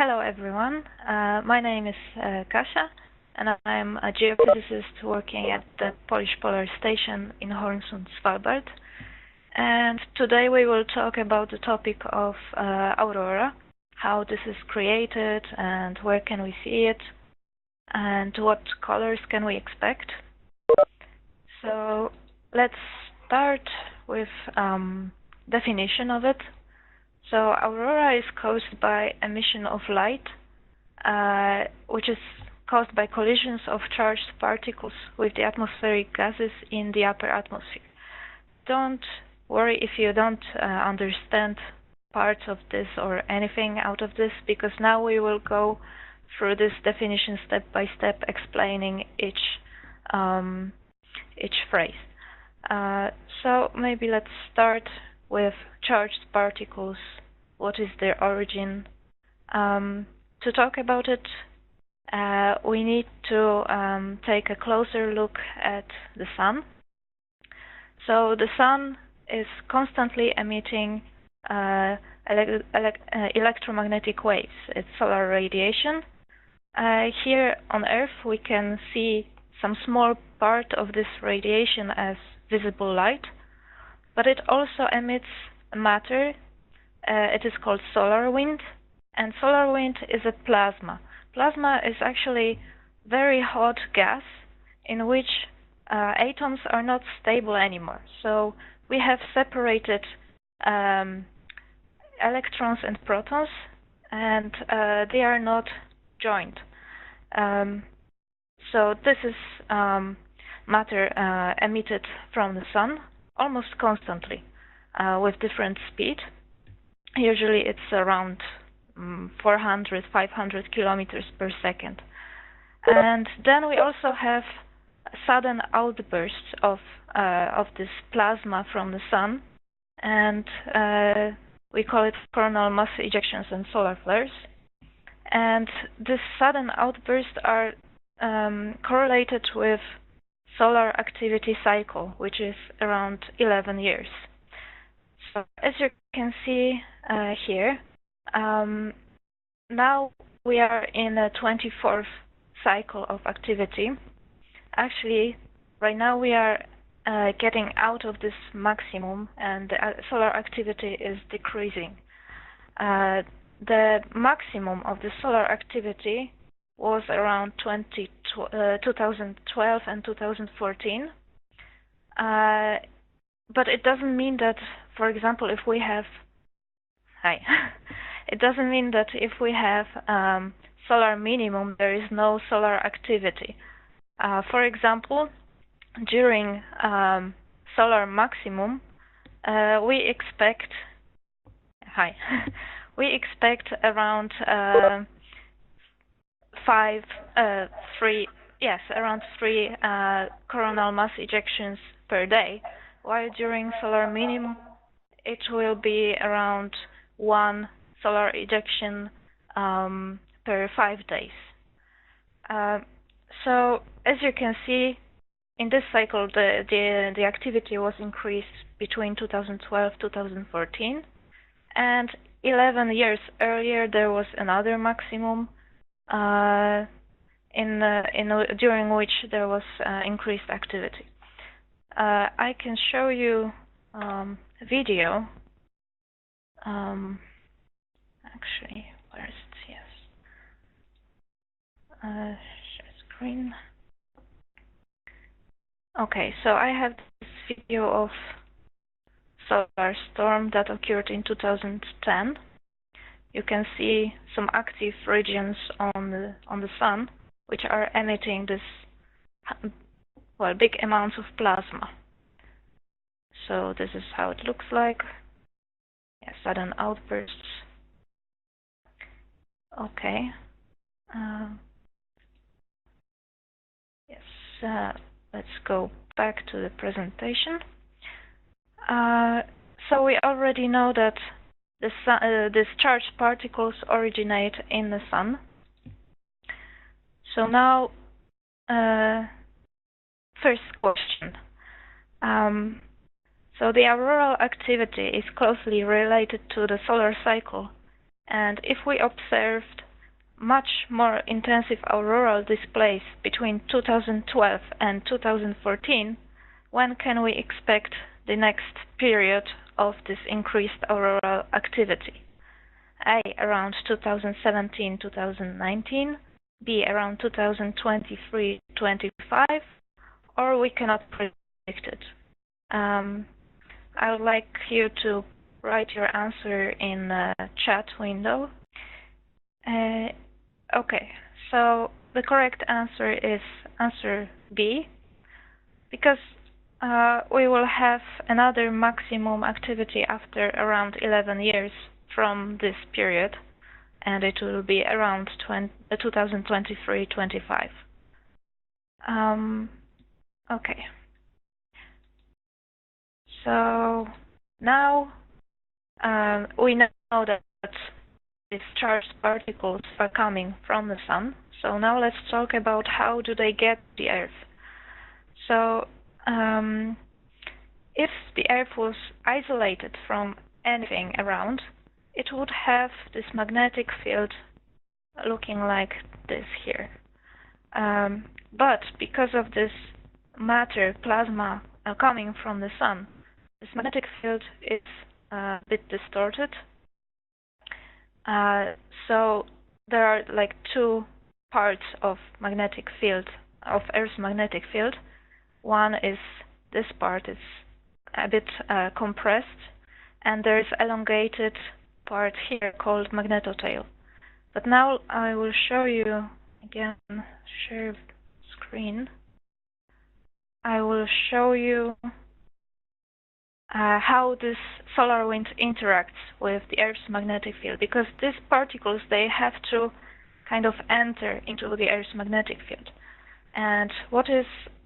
Hello everyone, my name is Kasia and I'm a geophysicist working at the Polish Polar Station in Hornsund, Svalbard. And today we will talk about the topic of aurora, how this is created and where can we see it and what colors can we expect. So let's start with definition of it. So aurora is caused by emission of light, which is caused by collisions of charged particles with the atmospheric gases in the upper atmosphere. Don't worry if you don't understand parts of this or anything out of this, because now we will go through this definition step by step, explaining each phrase. So maybe let's start with charged particles. What is their origin? To talk about it, we need to take a closer look at the sun. So the sun is constantly emitting electromagnetic waves. It's solar radiation. Here on Earth we can see some small part of this radiation as visible light, but it also emits matter. It is called solar wind, and solar wind is a plasma. Plasma is actually very hot gas in which atoms are not stable anymore. So we have separated electrons and protons, and they are not joined. So this is matter emitted from the sun almost constantly with different speed. Usually it's around 400-500 kilometers per second. And then we also have sudden outbursts of this plasma from the sun, and we call it coronal mass ejections and solar flares. And these sudden outbursts are correlated with solar activity cycle, which is around 11 years. So as you can see here, now we are in a 24th cycle of activity. Actually, right now we are getting out of this maximum, and the solar activity is decreasing. The maximum of the solar activity was around 2012 and 2014. But it doesn't mean that, for example, if we have it doesn't mean that if we have solar minimum, there is no solar activity. For example, during solar maximum, we expect around three coronal mass ejections per day, while during solar minimum it will be around 1 solar ejection per 5 days. So as you can see, in this cycle the activity was increased between 2012-2014, and 11 years earlier there was another maximum during which there was increased activity. I can show you a video. Actually, where is it? Yes. Share screen. Okay, so I have this video of solar storm that occurred in 2010. You can see some active regions on the sun, which are emitting this big amounts of plasma. So this is how it looks like. Yeah, sudden outbursts. Okay. Yes. Let's go back to the presentation. So we already know that these charged particles originate in the sun. So now, first question. So the auroral activity is closely related to the solar cycle, and if we observed much more intensive auroral displays between 2012 and 2014, when can we expect the next period of this increased auroral activity? A, around 2017-2019, B, around 2023-25, or we cannot predict it. I would like you to write your answer in the chat window. Okay, so the correct answer is answer B, because we will have another maximum activity after around 11 years from this period, and it will be around 2023-25. Okay. So now we know that these charged particles are coming from the Sun. So now let's talk about how do they get to the Earth. So if the Earth was isolated from anything around, it would have this magnetic field looking like this here. But because of this matter, plasma, coming from the Sun, this magnetic field is a bit distorted. So there are like two parts of magnetic field, of Earth's magnetic field. One is this part is a bit compressed, and there is elongated part here called magnetotail. But now I will show you again, share screen. I will show you how this solar wind interacts with the Earth's magnetic field, because these particles, they have to kind of enter into the Earth's magnetic field. And what is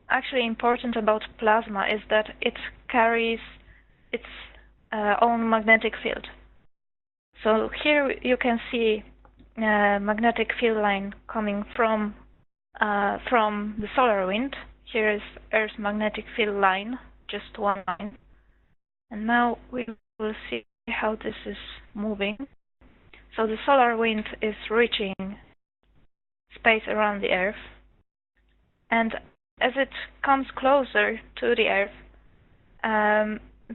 actually important about plasma is that it carries its own magnetic field. So here you can see a magnetic field line coming from the solar wind. Here is Earth's magnetic field line, just one line. And now we will see how this is moving. So the solar wind is reaching space around the Earth, and as it comes closer to the Earth,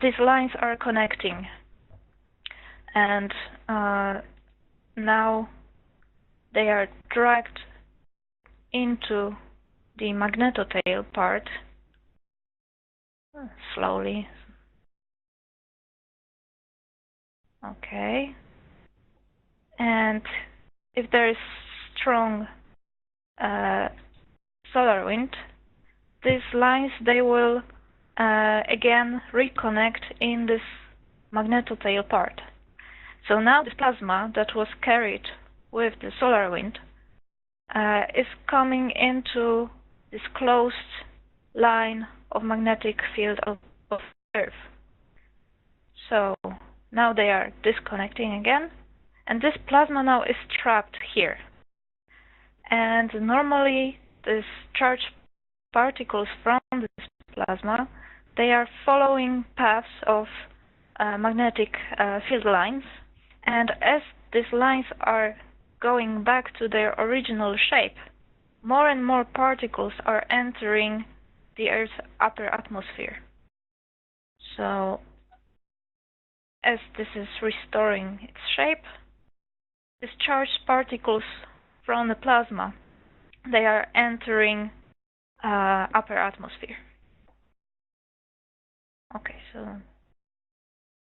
these lines are connecting, and now they are dragged into the magnetotail part slowly. Okay. And if there is strong solar wind, these lines, they will again reconnect in this magnetotail part. So now this plasma that was carried with the solar wind is coming into this closed line of magnetic field of Earth. So now they are disconnecting again, and this plasma now is trapped here. And normally these charged particles from this plasma, they are following paths of magnetic field lines, and as these lines are going back to their original shape, more and more particles are entering the Earth's upper atmosphere. So as this is restoring its shape, these charged particles from the plasma, they are entering upper atmosphere. Okay, so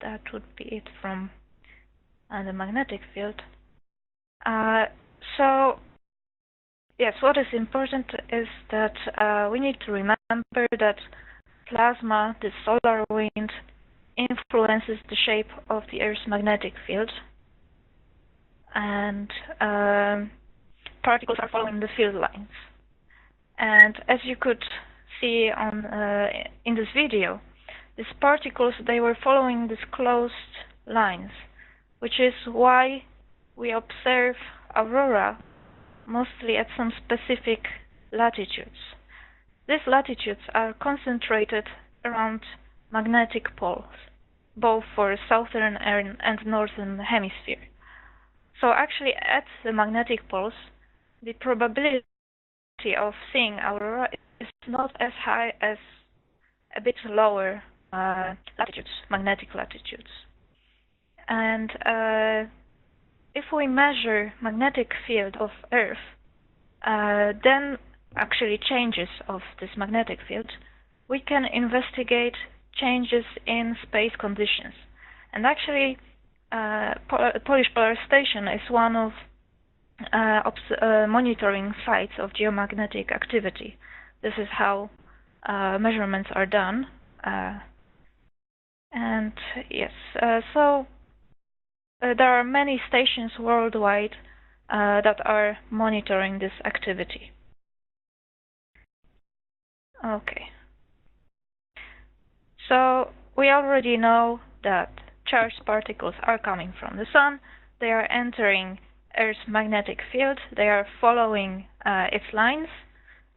that would be it from the magnetic field. So yes, what is important is that we need to remember that plasma, the solar wind, influences the shape of the Earth's magnetic field, and particles are following the field lines. And as you could see on in this video, these particles, they were following these closed lines, which is why we observe aurora mostly at some specific latitudes. These latitudes are concentrated around magnetic poles, both for southern and northern hemisphere. So actually, at the magnetic poles, the probability of seeing aurora is not as high as a bit lower latitudes, magnetic latitudes. And if we measure magnetic field of Earth, then actually changes of this magnetic field, we can investigate changes in space conditions. And actually, Polish Polar Station is one of monitoring sites of geomagnetic activity. This is how measurements are done. And yes, so there are many stations worldwide that are monitoring this activity. Okay. So we already know that charged particles are coming from the Sun. They are entering Earth's magnetic field. They are following its lines,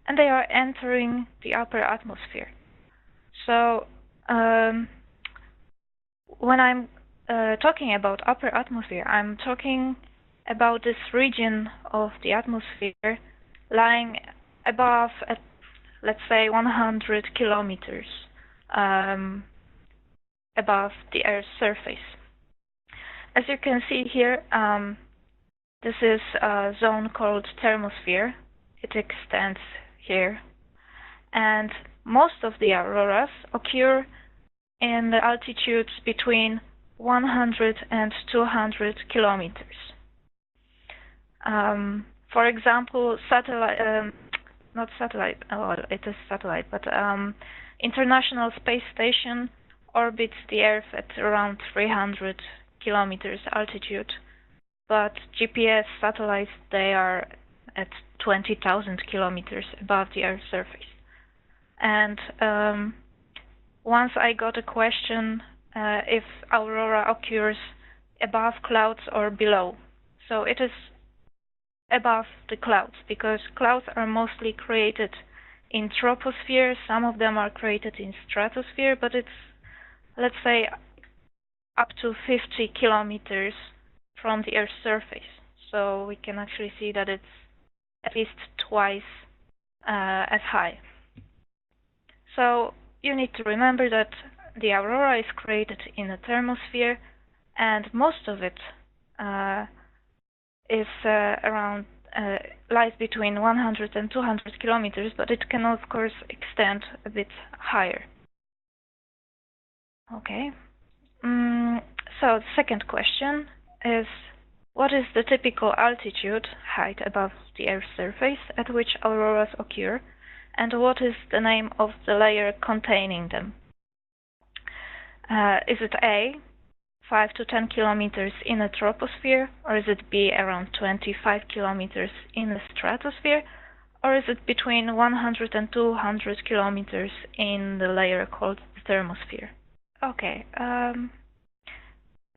and they are entering the upper atmosphere. So when I'm talking about upper atmosphere, I'm talking about this region of the atmosphere lying above, let's say, 100 kilometers above the Earth's surface. As you can see here, this is a zone called thermosphere. It extends here, and most of the auroras occur in the altitudes between 100 and 200 kilometers. For example, not satellite, well, it is satellite, but International Space Station orbits the Earth at around 300 kilometers altitude, but GPS satellites, they are at 20,000 kilometers above the Earth's surface. And once I got a question if aurora occurs above clouds or below. So it is above the clouds, because clouds are mostly created in troposphere. Some of them are created in stratosphere, but it's, let's say, up to 50 kilometers from the Earth's surface. So we can actually see that it's at least twice as high. So you need to remember that the aurora is created in the thermosphere, and most of it is lies between 100 and 200 kilometers, but it can of course extend a bit higher. Okay. So the second question is, what is the typical altitude, height above the Earth's surface at which auroras occur, and what is the name of the layer containing them? Is it A, 5 to 10 kilometers in the troposphere, or is it B, around 25 kilometers in the stratosphere, or is it between 100 and 200 kilometers in the layer called the thermosphere? Okay,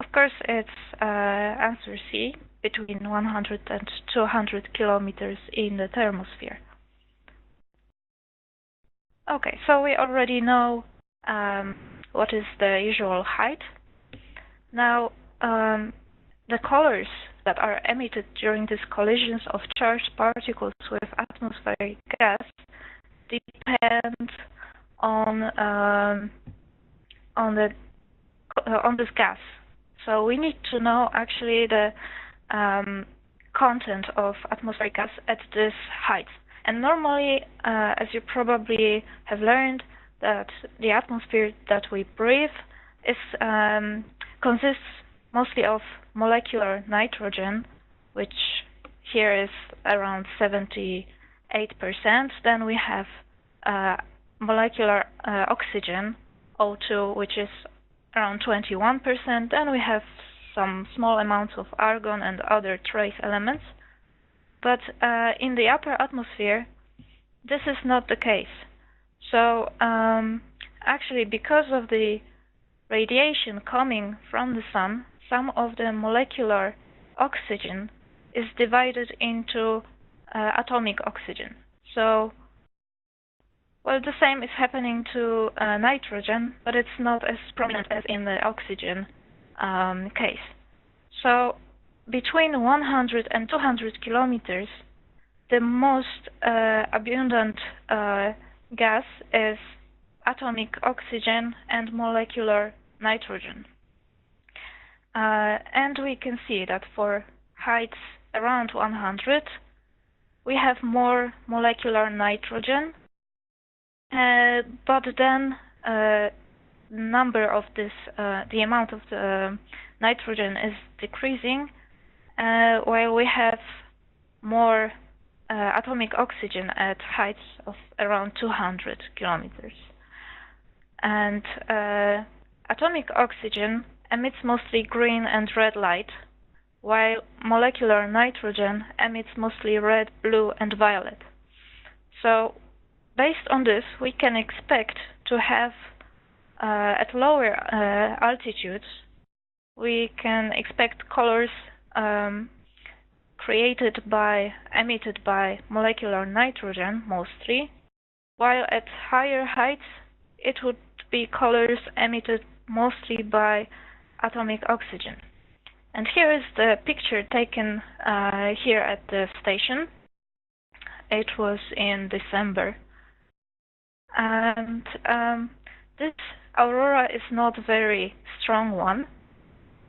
of course it's answer C, between 100 and 200 kilometers in the thermosphere. Okay, so we already know what is the usual height. Now, the colors that are emitted during these collisions of charged particles with atmospheric gas depend on this gas. So we need to know actually the content of atmospheric gas at this height. And normally, as you probably have learned, that the atmosphere that we breathe is consists mostly of molecular nitrogen, which here is around 78%. Then we have molecular oxygen, O2, which is around 21%. Then we have some small amounts of argon and other trace elements. But in the upper atmosphere, this is not the case. So actually, because of the radiation coming from the sun, some of the molecular oxygen is divided into atomic oxygen. So, well, the same is happening to nitrogen, but it's not as prominent as in the oxygen case. So between 100 and 200 kilometers, the most abundant gas is atomic oxygen and molecular nitrogen. And we can see that for heights around 100, we have more molecular nitrogen, but then the amount of the nitrogen is decreasing, while we have more atomic oxygen at heights of around 200 kilometers. And atomic oxygen emits mostly green and red light, while molecular nitrogen emits mostly red, blue, and violet. So, based on this, we can expect to have, at lower altitudes, we can expect colors emitted by molecular nitrogen mostly, while at higher heights it would be colors emitted mostly by atomic oxygen. And here is the picture taken here at the station. It was in December. And this aurora is not a very strong one.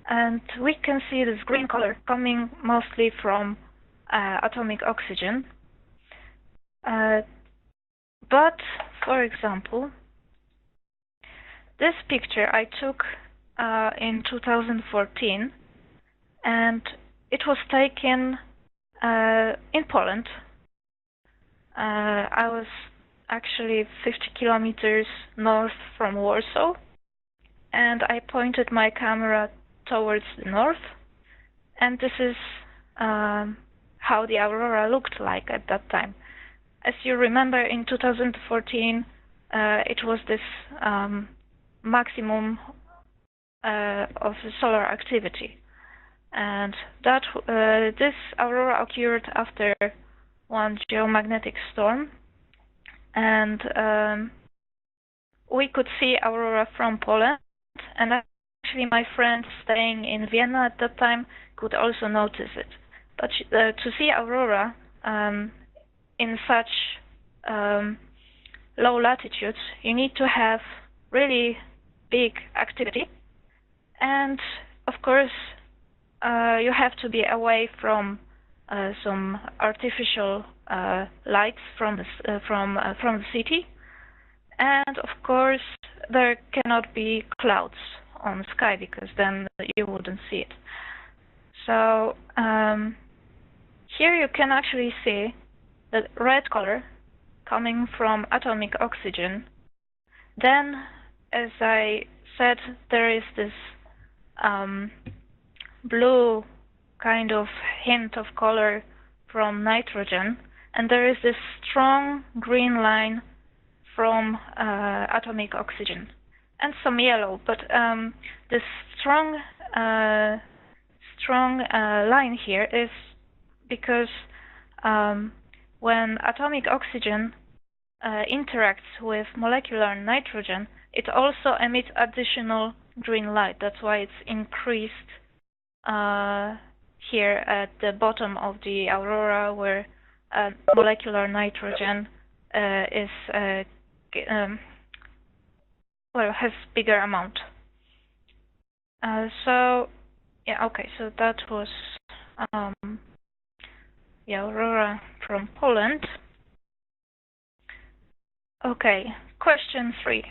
And we can see this green color coming mostly from atomic oxygen. But, for example, this picture I took in 2014, and it was taken in Poland. I was actually 50 kilometers north from Warsaw, and I pointed my camera towards the north, and this is how the aurora looked like at that time. As you remember, in 2014 it was this maximum of solar activity, and that this aurora occurred after one geomagnetic storm, and we could see aurora from Poland, and actually my friend staying in Vienna at that time could also notice it. But to see aurora in such low latitudes, you need to have really big activity, and of course you have to be away from some artificial lights from the city, and of course there cannot be clouds on the sky because then you wouldn't see it. So here you can actually see the red color coming from atomic oxygen. Then, as I said, there is this blue kind of hint of color from nitrogen, and there is this strong green line from atomic oxygen, and some yellow. But this strong line here is because when atomic oxygen interacts with molecular nitrogen, it also emits additional green light. That's why it's increased here at the bottom of the aurora, where molecular nitrogen has bigger amount. So yeah, okay. So that was the aurora from Poland. Okay, question 3.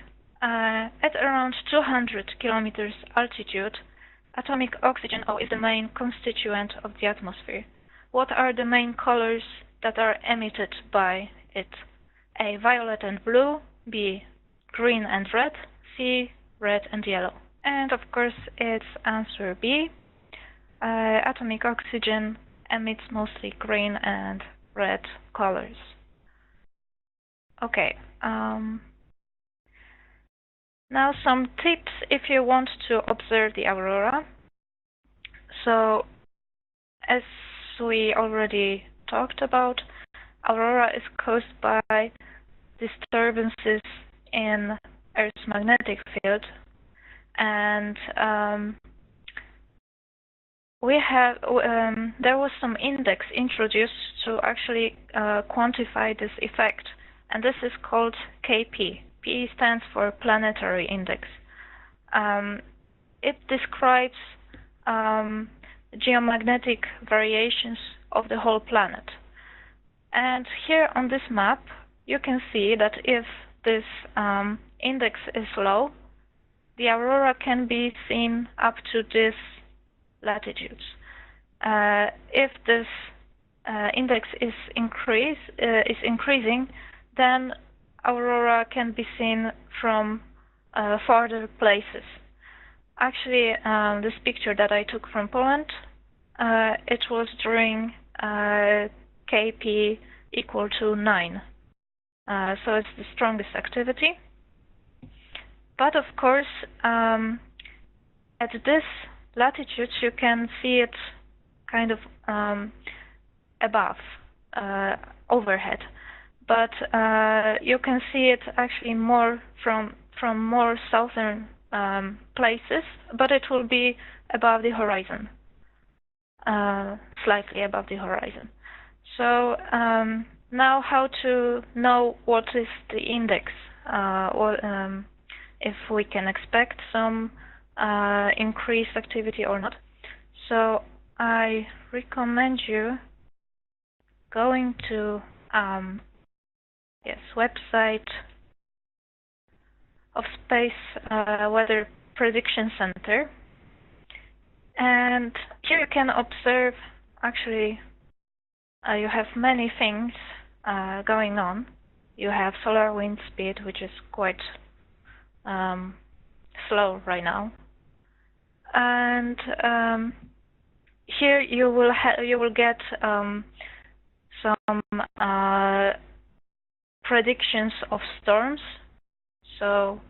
At around 200 kilometers altitude, atomic oxygen is the main constituent of the atmosphere. What are the main colors that are emitted by it? A, violet and blue, B, green and red, C, red and yellow. And of course it's answer B. Atomic oxygen emits mostly green and red colors. Okay, now some tips if you want to observe the aurora. So, as we already talked about, aurora is caused by disturbances in Earth's magnetic field, and there was some index introduced to actually quantify this effect, and this is called KP. P stands for Planetary Index. It describes geomagnetic variations of the whole planet. And here on this map, you can see that if this index is low, the aurora can be seen up to this latitudes. If this index is increasing, then aurora can be seen from farther places. Actually, this picture that I took from Poland, it was during KP equal to 9. So it's the strongest activity. But of course, at this latitude, you can see it kind of above, overhead. But you can see it actually more from more southern places, but it will be above the horizon, slightly above the horizon. So now how to know what is the index, if we can expect some increased activity or not. So I recommend you going to website of Space Weather Prediction Center, and here you can observe actually you have many things going on. You have solar wind speed, which is quite slow right now, and here you will get some predictions of storms. So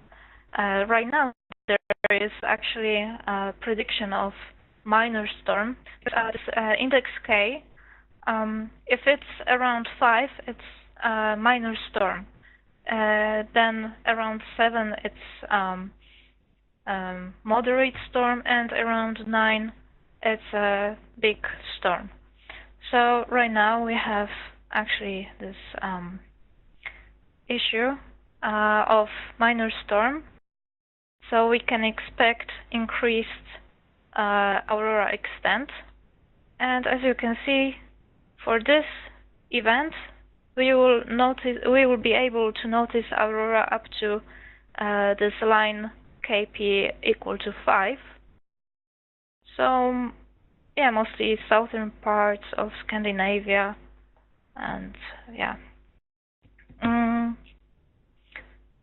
right now there is actually a prediction of minor storm. This index K, if it's around 5, it's a minor storm. Then around 7, it's moderate storm, and around 9, it's a big storm. So right now we have actually this issue of minor storm, so we can expect increased aurora extent. And as you can see, for this event, we will be able to notice aurora up to this line KP equal to 5. So yeah, mostly southern parts of Scandinavia, and yeah.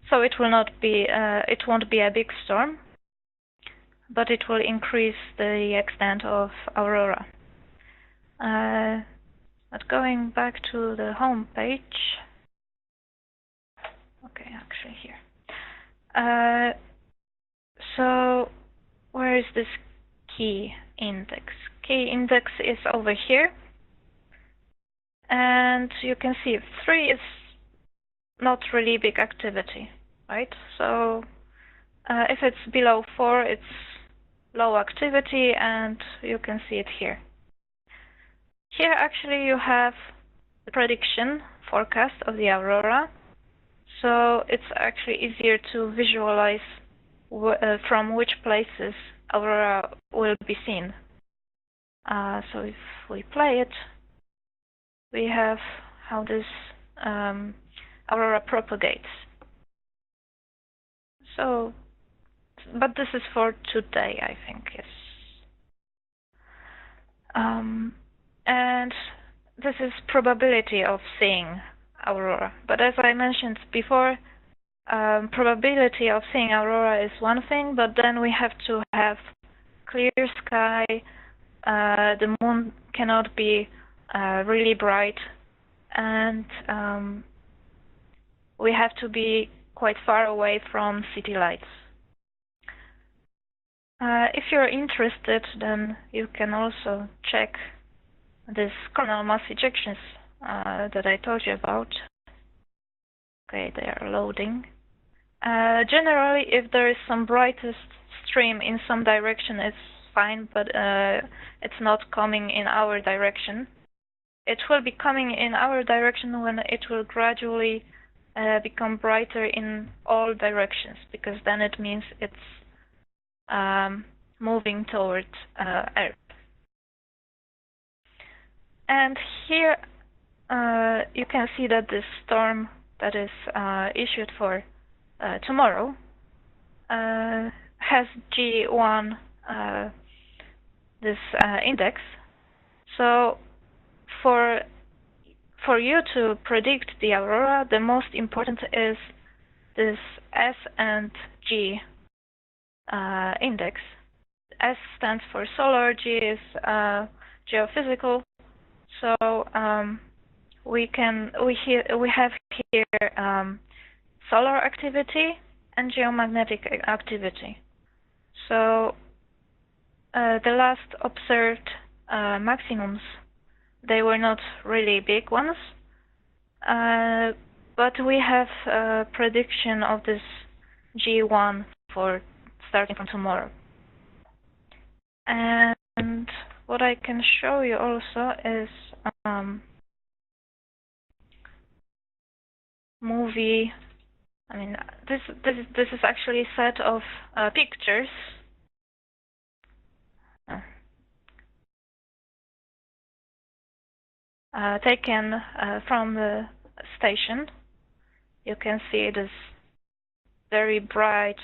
So it won't be a big storm, but it will increase the extent of aurora. But going back to the home page, okay, actually here. So where is this key index? Key index is over here, and you can see 3 is not really big activity, right? So if it's below 4, it's low activity, and you can see it here. Here actually you have the prediction forecast of the aurora, so it's actually easier to visualize from which places aurora will be seen. So if we play it, we have how this aurora propagates. So, but this is for today, I think, yes. And this is probability of seeing aurora. But as I mentioned before, probability of seeing aurora is one thing, but then we have to have clear sky. The moon cannot be really bright, and we have to be quite far away from city lights. If you're interested, then you can also check these coronal mass ejections that I told you about. Okay, they are loading. Generally, if there is some brightest stream in some direction, it's fine, but it's not coming in our direction. It will be coming in our direction when it will gradually become brighter in all directions, because then it means it's moving towards Earth. And here you can see that this storm that is issued for tomorrow has G1, this index. So for you to predict the aurora, the most important is this S and G index. S stands for solar, G is geophysical. So we have here solar activity and geomagnetic activity. So the last observed maximums, they were not really big ones, but we have a prediction of this G1 for starting from tomorrow. And what I can show you also is movie. I mean, this is actually a set of pictures. Taken from the station. You can see this very bright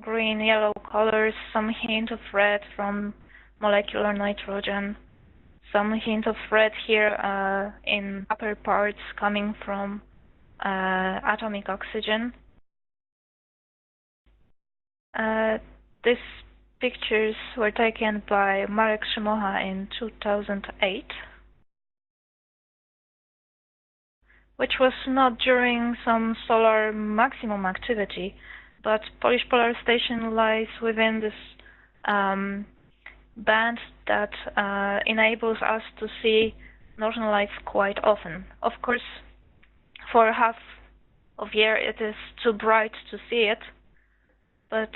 green, yellow colors, some hint of red from molecular nitrogen, some hint of red here in upper parts coming from atomic oxygen. These pictures were taken by Marek Szymocha in 2008, which was not during some solar maximum activity, but Polish Polar Station lies within this band that enables us to see northern lights quite often. Of course, for half of year it is too bright to see it, but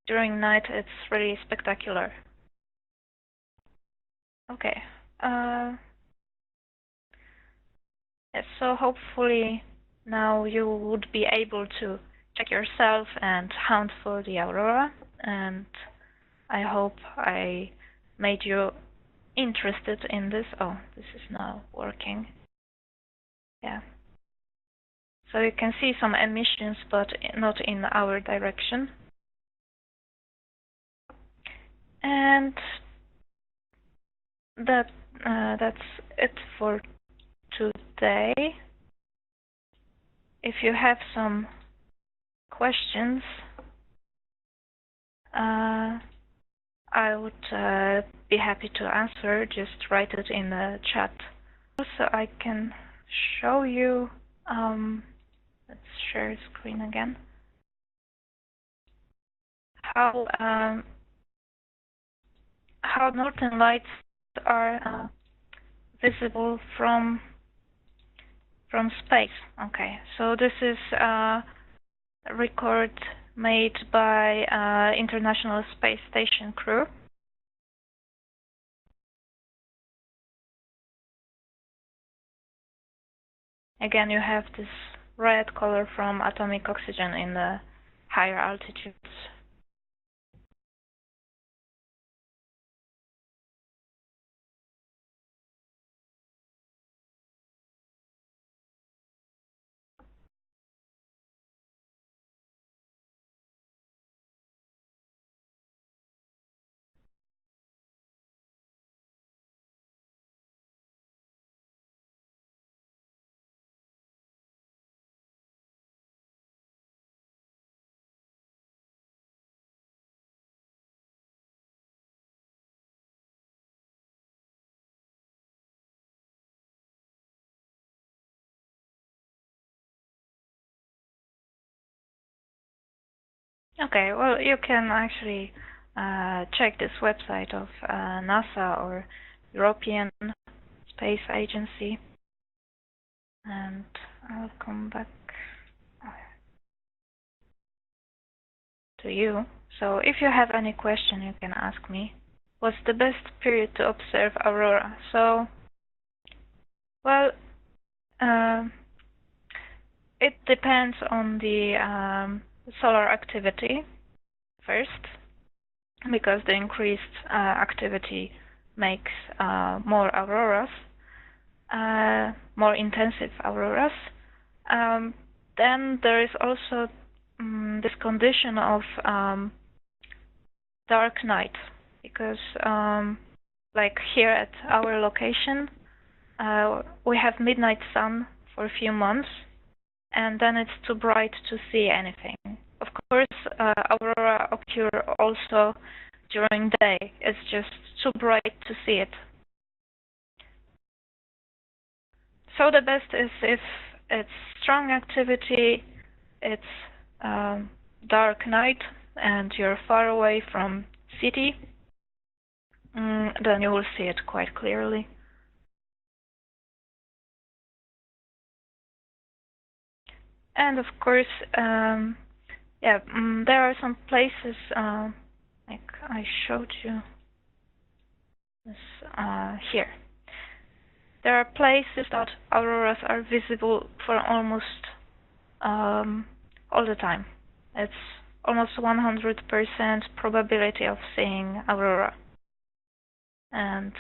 during night it's really spectacular. Okay. Yes, so hopefully now you would be able to check yourself and hunt for the aurora, and I hope I made you interested in this. Oh, this is now working. Yeah. So you can see some emissions, but not in our direction. And that's it for today. If you have some questions, I would be happy to answer. Just write it in the chat. Also, I can show you. Let's share screen again. How northern lights are visible from space. Okay, so this is a record made by International Space Station crew. Again, you have this red color from atomic oxygen in the higher altitudes. Okay, well, you can actually check this website of NASA or European Space Agency, and I'll come back to you. So if you have any question, you can ask me. What's the best period to observe aurora? So, well, it depends on the solar activity first, because the increased activity makes more auroras, more intensive auroras. Then there is also this condition of dark night, because like here at our location, we have midnight sun for a few months, and then it's too bright to see anything. Of course, aurora occur also during day. It's just too bright to see it. So the best is if it's strong activity, it's dark night, and you're far away from city, then you will see it quite clearly. And of course, there are some places, like I showed you this here. There are places that auroras are visible for almost all the time. It's almost 100% probability of seeing aurora. And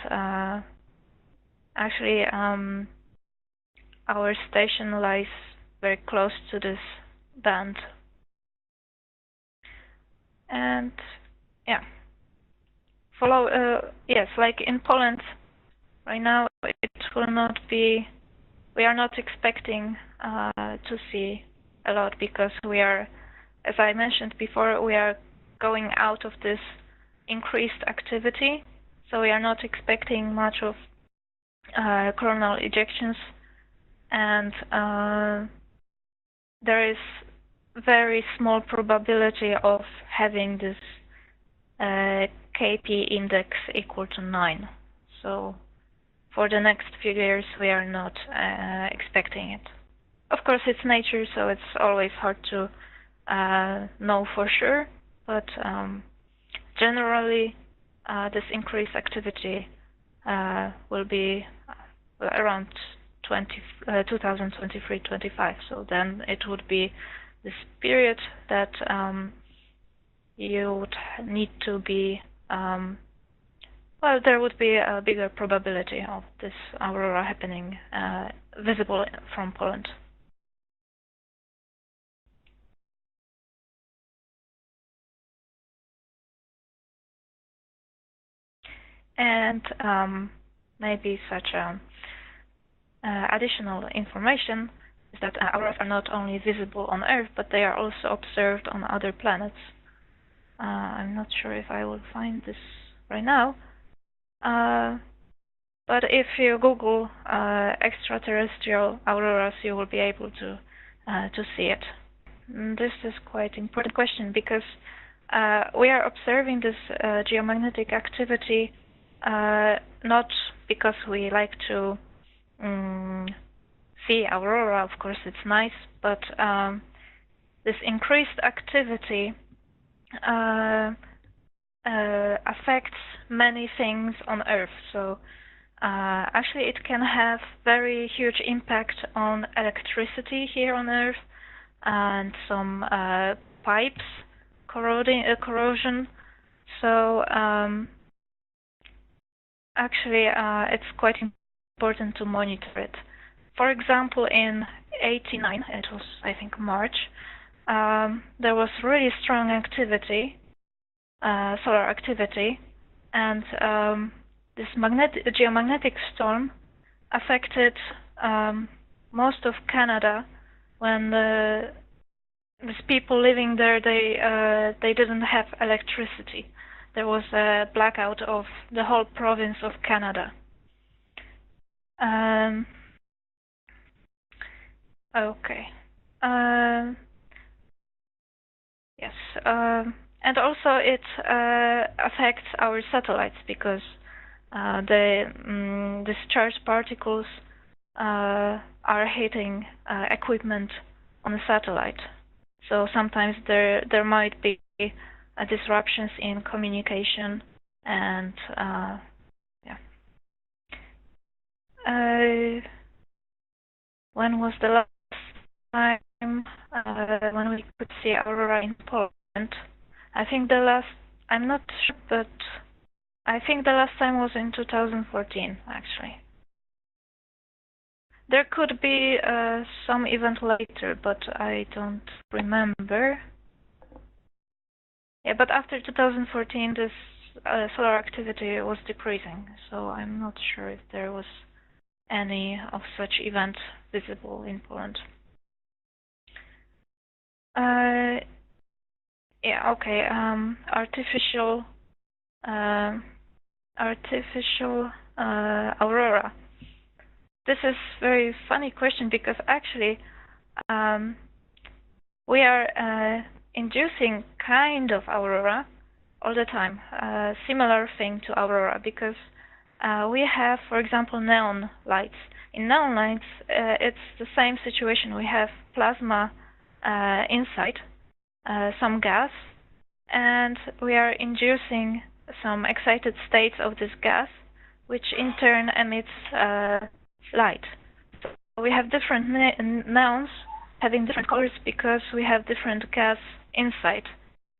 actually, our station lies very close to this band. And yeah, yes, like in Poland right now, it will not be, we are not expecting to see a lot, because we are, as I mentioned before, we are going out of this increased activity, so we are not expecting much of coronal ejections, and there is very small probability of having this KP index equal to 9. So for the next few years, we are not expecting it. Of course, it's nature, so it's always hard to know for sure, but generally, this increased activity will be around 2023-25. So then it would be this period that you would need to be, well, there would be a bigger probability of this aurora happening, visible from Poland. And maybe such additional information is that auroras are not only visible on Earth, but they are also observed on other planets. I'm not sure if I will find this right now, but if you Google extraterrestrial auroras, you will be able to see it. This is quite an important question, because we are observing this geomagnetic activity not because we like to see aurora. Of course, it's nice, but this increased activity affects many things on Earth. So actually, it can have very huge impact on electricity here on Earth, and some pipes corrosion. So actually, it's quite important to monitor it. For example, in '89, it was, I think, March, there was really strong activity, solar activity, and this geomagnetic storm affected most of Canada. When these people living there, they didn't have electricity. There was a blackout of the whole province of Canada. Okay. Yes. And also it affects our satellites, because the discharged particles are hitting equipment on the satellite. So sometimes there might be disruptions in communication, and yeah. When was the last time when we could see aurora in Poland? I think I'm not sure, but I think the last time was in 2014, actually. There could be some event later, but I don't remember. Yeah, but after 2014, this solar activity was decreasing, so I'm not sure if there was any of such event visible in Poland. Yeah, okay. Artificial aurora. This is very funny question because actually we are inducing kind of aurora all the time, similar thing to aurora, because we have, for example, neon lights. In neon lights, it's the same situation. We have plasma inside, some gas, and we are inducing some excited states of this gas, which in turn emits light. So we have different neons having different colors because we have different gas inside,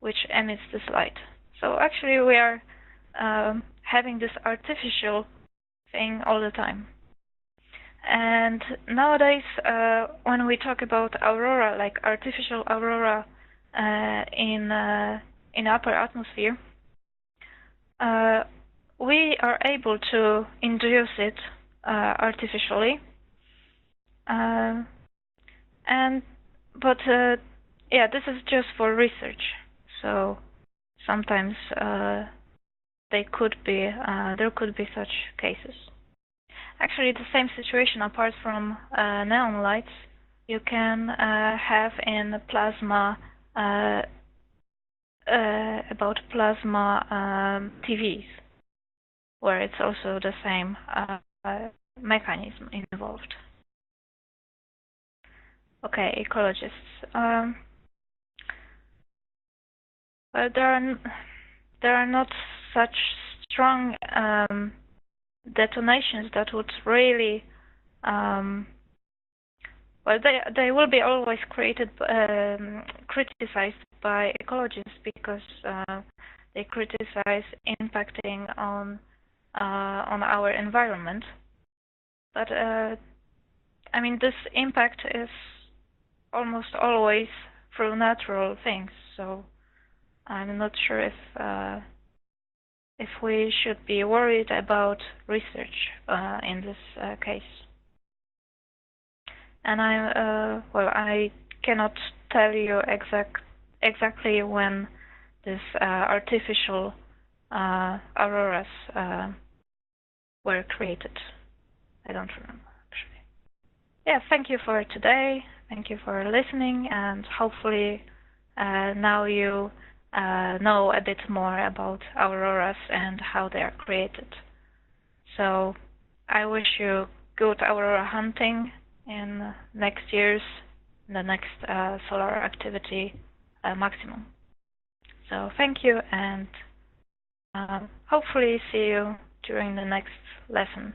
which emits this light. So actually we are having this artificial thing all the time. And nowadays, when we talk about aurora, like artificial aurora in upper atmosphere, we are able to induce it artificially. But this is just for research. So sometimes there could be such cases. Actually, the same situation, apart from neon lights, you can have in plasma about plasma TVs, where it's also the same mechanism involved. Okay, ecologists. Well, there are not such strong detonations that would really they will be always criticized by ecologists because they criticize impacting on our environment. But I mean, this impact is almost always through natural things, so I'm not sure if we should be worried about research in this case. And I cannot tell you exactly when this artificial auroras were created. I don't remember, actually. Yeah, thank you for today. Thank you for listening, and hopefully now you know a bit more about auroras and how they are created. So I wish you good aurora hunting in next year's, the next solar activity maximum. So thank you, and hopefully see you during the next lesson.